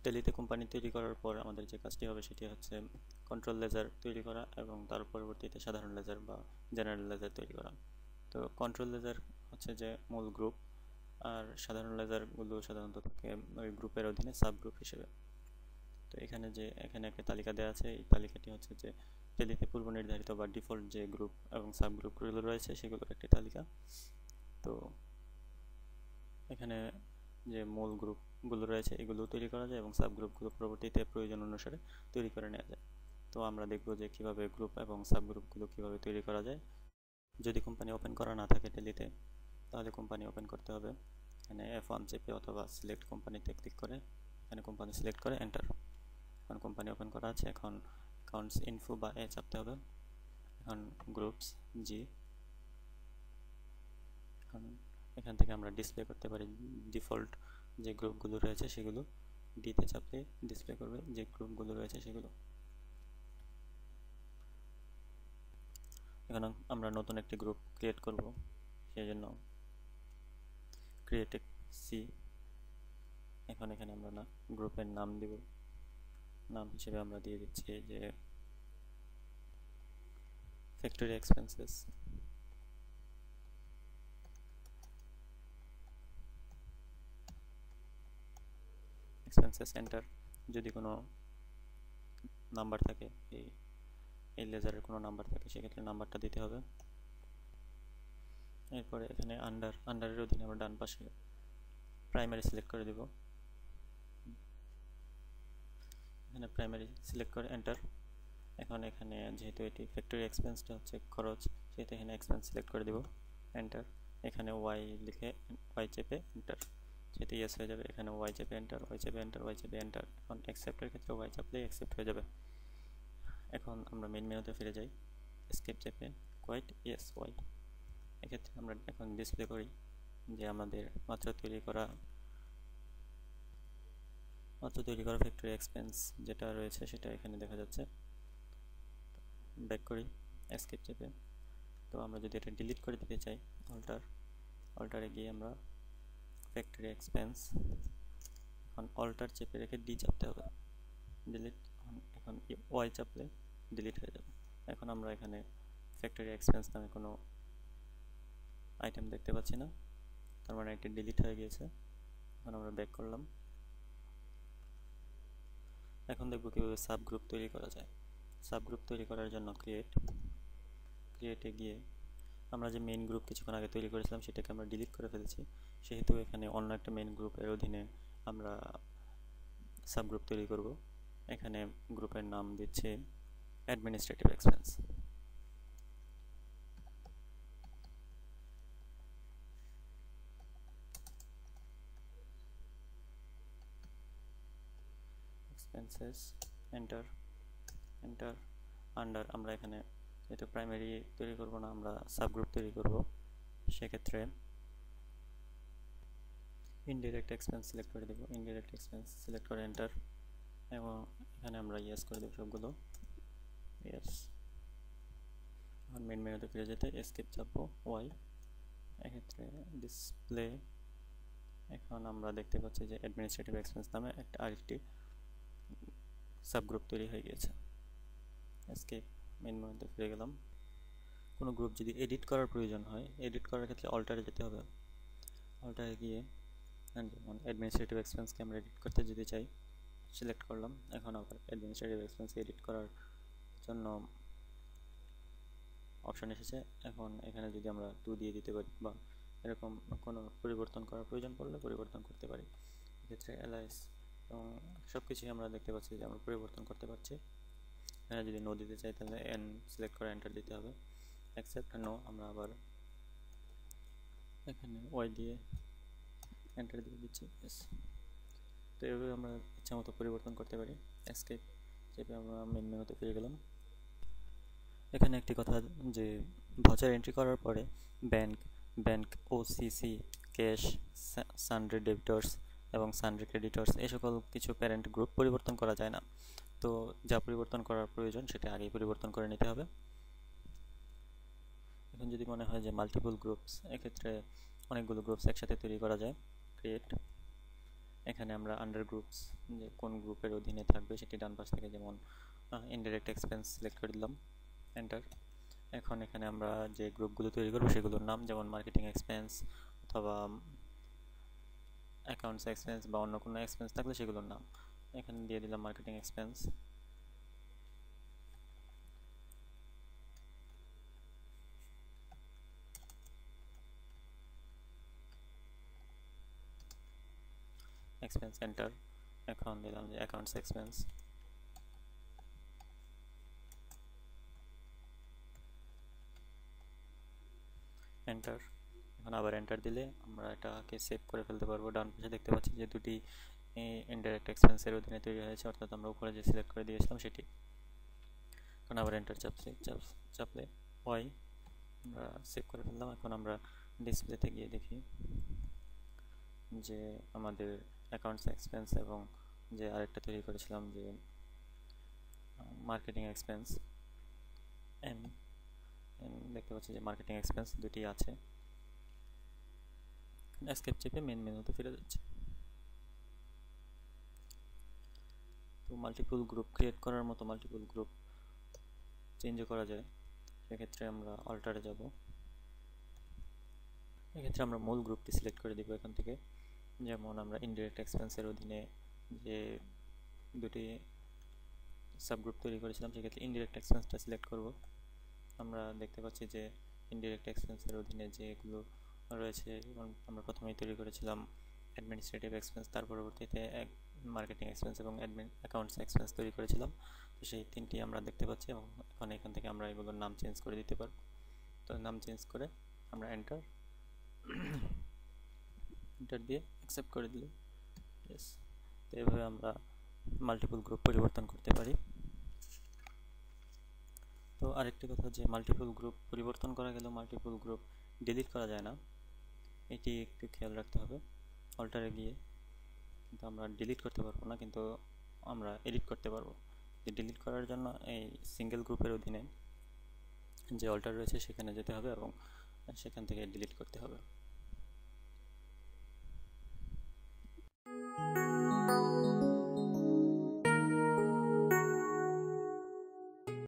টেলিতে company তৈরি করার পর আমাদের যে কাজটি হবে সেটি হচ্ছে কন্ট্রোল লেজার তৈরি করা এবং তার পরবর্তীতে সাধারণ লেজার বা জেনারেল লেজার তৈরি করা। তো কন্ট্রোল লেজার হচ্ছে যে মূল গ্রুপ, আর সাধারণ লেজারগুলো সাধারণত থাকে ওই গ্রুপের অধীনে সাব গ্রুপ হিসেবে। তো এখানে একটা তালিকা দেওয়া আছে, এই তালিকাটি হচ্ছে যে টেলিতে পূর্ব নির্ধারিত বা ডিফল্ট যে গ্রুপ এবং সাব গ্রুপগুলো রয়েছে সেগুলোর একটি তালিকা। তো এখানে যে মূল গ্রুপগুলো রয়েছে এগুলো তৈরি করা যায় এবং সাব গ্রুপগুলো পরবর্তীতে প্রয়োজন অনুসারে তৈরি করে নেওয়া যায়। তো আমরা দেখব যে কিভাবে গ্রুপ এবং সাব গ্রুপগুলো কিভাবে তৈরি করা যায়। যদি কোম্পানি ওপেন করা না থাকে টেলিতে, তাহলে কোম্পানি ওপেন করতে হবে। এখানে F1 চেপে অথবা সিলেক্ট কোম্পানিতে ক্লিক করে এখানে কোম্পানি সিলেক্ট করে এন্টার। এখন কোম্পানি ওপেন করা আছে, এখন অ্যাকাউন্টস ইনফো বা এ চাপতে হবে। এখন গ্রুপস জি, এখন এখান থেকে আমরা ডিসপ্লে করতে পারি ডিফল্ট যে গ্রুপগুলো রয়েছে সেগুলো। ডিতে চাপলে ডিসপ্লে করবে যে গ্রুপগুলো রয়েছে সেগুলো। এখন আমরা নতুন একটি গ্রুপ ক্রিয়েট করব, সেই জন্য ক্রিয়েট সি। এখন এখানে আমরা গ্রুপের নাম দিব, নাম হিসেবে আমরা দিয়ে দিচ্ছি যে ফ্যাক্টরি এক্সপেন্সেস। এন্টার। যদি কোনো নাম্বার থাকে, এই লেজারের কোনো নাম্বার থাকে সেক্ষেত্রে নাম্বারটা দিতে হবে। এরপরে এখানে আন্ডারের অধীনে আমরা ডান পাশে প্রাইমারি সিলেক্ট করে দিব। এখানে প্রাইমারি সিলেক্ট করে এন্টার। এখন এখানে যেহেতু এটি ফ্যাক্টরি এক্সপেন্সটা হচ্ছে খরচ, সেহেতু এখানে এক্সপেন্স সিলেক্ট করে দিব, এন্টার। এখানে ওয়াই লিখে ওয়াই চেপে এন্টার, যেহেতু ইয়েস হয়ে যাবে। এখানে ওয়াই চেপে এন্টার, ওয়াই চেপে এন্টার, ওয়াই চেপে এন্টার। এখন অ্যাকসেপ্টের ক্ষেত্রে ওয়াই চাপলেই অ্যাকসেপ্ট হয়ে যাবে। এখন আমরা মেইন মেনুতে ফিরে যাই, এসকেপ চেপে কোয়াইট ইয়েস ওয়াই। এক্ষেত্রে আমরা এখন ডিসপ্লে করি যে আমাদের মাত্র তৈরি করা ফ্যাক্টরি এক্সপেন্স যেটা রয়েছে সেটা এখানে দেখা যাচ্ছে। ব্যাক করি এসকেপ চেপে। তো আমরা যদি এটা ডিলিট করে দিতে চাই, অল্টারে গিয়ে আমরা ফ্যাক্টরি এক্সপেন্স, এখন অল্টার চেপে রেখে ডি চাপতে হবে, ডিলিট। এখন ওয়াই চাপলে ডিলিট হয়ে যাবে। এখন আমরা এখানে ফ্যাক্টরি এক্সপেন্স নামে কোনো আইটেম দেখতে পাচ্ছি না, তার মানে এটি ডিলিট হয়ে গিয়েছে। এখন আমরা ব্যাক করলাম। এখন দেখব কীভাবে সাব গ্রুপ তৈরি করা যায়। সাব গ্রুপ তৈরি করার জন্য ক্রিয়েটে গিয়ে আমরা যে মেইন গ্রুপ কিছুক্ষণ আগে তৈরি করেছিলাম সেটাকে আমরা ডিলিট করে ফেলেছি, সেহেতু এখানে অন্য একটা মেইন গ্রুপের অধীনে আমরা সাব গ্রুপ তৈরি করব। এখানে গ্রুপের নাম দিচ্ছে administrative expense. Expenses enter. Under আমরা এখানে যেহেতু প্রাইমারি তৈরি করব না, আমরা সাব গ্রুপ তৈরি করব, সেক্ষেত্রে ইনডিরেক্ট এক্সপেন্স সিলেক্ট করে দেব। ইনডিরেক্ট এক্সপেন্স সিলেক্ট করে এন্টার, এবং এখানে আমরা ইয়েস করে দেব সবগুলো, ইয়েস। এখন মেইন মেনুতে ফিরে যেতে এসকেপ চাপবো ওয়াই, এক্ষেত্রে ডিসপ্লে। এখন আমরা দেখতে পাচ্ছি যে অ্যাডমিনিস্ট্রেটিভ এক্সপেন্স নামে আরেকটি সাবগ্রুপ তৈরি হয়ে গিয়েছে। এসকেপ, মেইন মেনুতে ফিরে গেলাম। কোনো গ্রুপ যদি এডিট করার প্রয়োজন হয়, এডিট করার ক্ষেত্রে অল্টারে যেতে হবে। অল্টারে গিয়ে যেমন অ্যাডমিনিস্ট্রেটিভ এক্সপেন্সকে আমরা এডিট করতে যদি চাই, সিলেক্ট করলাম। এখন আবার অ্যাডমিনিস্ট্রেটিভ এক্সপেন্স এডিট করার জন্য অপশন এসেছে। এখন এখানে যদি আমরা 2 দিয়ে দিতে পারি বা এরকম কোনো পরিবর্তন করার প্রয়োজন পড়লে পরিবর্তন করতে পারি। এক্ষেত্রে এলআইএস এবং সব কিছুই আমরা দেখতে পাচ্ছি যে আমরা পরিবর্তন করতে পারছি। এখানে যদি নো দিতে চাই তাহলে এন সিলেক্ট করে এন্টার দিতে হবে। অ্যাকসেপ্ট নো, আমরা আবার এখানে ওয়াই দিয়ে এন্টার দিয়ে দিচ্ছি, এস। তো এভাবে আমরা ইচ্ছা মতো পরিবর্তন করতে পারি। এসকেপ চেপে আমরা মেইন মেনুতে ফিরে গেলাম। এখানে একটি কথা, যে ভাউচার এন্ট্রি করার পরে ব্যাংক ওসিসি, ক্যাশ, সানড্রি ডেবিটর্স এবং সানড্রি ক্রেডিটর্স এই সকল কিছু প্যারেন্ট গ্রুপ পরিবর্তন করা যায় না। তো যা পরিবর্তন করার প্রয়োজন সেটা আগেই পরিবর্তন করে নিতে হবে। এখন যদি মনে হয় যে মাল্টিপল গ্রুপস, এক্ষেত্রে অনেকগুলো গ্রুপস একসাথে তৈরি করা যায়। ক্রিয়েট এখানে আমরা আন্ডার গ্রুপস, যে কোন গ্রুপের অধীনে থাকবে সেটি ডান পাশ থেকে, যেমন ইনডাইরেক্ট এক্সপেন্স সিলেক্ট করে দিলাম, এন্টার। এখন এখানে আমরা যে গ্রুপগুলো তৈরি করবো সেগুলোর নাম, যেমন মার্কেটিং এক্সপেন্স অথবা অ্যাকাউন্টস এক্সপেন্স বা অন্য কোনো এক্সপেন্স থাকলে সেগুলোর নাম। এখানে দিয়ে দিলাম মার্কেটিং এক্সপেন্স। Expense enter. এখন দিলাম যে অ্যাকাউন্টস এক্সপেন্স। এন্টার। এখন আবার এন্টার দিলে আমরা এটাকে সেভ করে ফেলতে পারবো। ডান পাশে দেখতে পাচ্ছি যে দুটি ইনডাইরেক্ট এক্সপেন্সের অধীনে তৈরি হয়েছে, অর্থাৎ আমরা উপরে যে সিলেক্ট করে দিয়েছিলাম সেটি। এখন আবার এন্টার চাপলে হয়, আমরা সেভ করে ফেললাম। এখন আমরা ডিসপ্লেতে গিয়ে দেখি যে আমাদের অ্যাকাউন্টস এক্সপেন্স এবং যে আরেকটা তৈরি করেছিলাম যে মার্কেটিং এক্সপেন্স, দেখতে পাচ্ছি যে মার্কেটিং এক্সপেন্স দুটি আছে। এসকেপ চেপে মেন মেনুতে ফিরে যাচ্ছে। তো মাল্টিপল গ্রুপ ক্রিয়েট করার মতো মাল্টিপল গ্রুপ চেঞ্জও করা যায়। সেক্ষেত্রে আমরা অল্টারে যাব। এক্ষেত্রে আমরা মূল গ্রুপটি সিলেক্ট করে দিব এখান থেকে। যেমন আমরা ইনডাইরেক্ট এক্সপেন্সের অধীনে যে দুটি সাবগ্রুপ তৈরি করেছিলাম, সেক্ষেত্রে ইনডাইরেক্ট এক্সপেন্সটা সিলেক্ট করব। আমরা দেখতে পাচ্ছি যে ইনডাইরেক্ট এক্সপেন্সের অধীনে যেগুলো রয়েছে, যেমন আমরা প্রথমেই তৈরি করেছিলাম অ্যাডমিনিস্ট্রেটিভ এক্সপেন্স, তার পরবর্তীতে মার্কেটিং এক্সপেন্স এবং অ্যাকাউন্টস এক্সপেন্স তৈরি করেছিলাম। তো সেই তিনটি আমরা দেখতে পাচ্ছি এবং এখন এখান থেকে আমরা এগুলোর নাম চেঞ্জ করে দিতে পারব। তো নাম চেঞ্জ করে আমরা এন্টার দিয়ে অ্যাকসেপ্ট করে দিলে ইয়েস। তো এইভাবে আমরা মাল্টিপল গ্রুপ পরিবর্তন করতে পারি। তো আরেকটি কথা, যে মাল্টিপল গ্রুপ পরিবর্তন করা গেলেও মাল্টিপল গ্রুপ ডিলিট করা যায় না, এটি একটু খেয়াল রাখতে হবে। অল্টারে গিয়ে কিন্তু আমরা ডিলিট করতে পারবো না, কিন্তু আমরা এডিট করতে পারবো। ডিলিট করার জন্য এই সিঙ্গেল গ্রুপের অধীনে যে অল্টার রয়েছে সেখানে যেতে হবে এবং সেখান থেকে ডিলিট করতে হবে।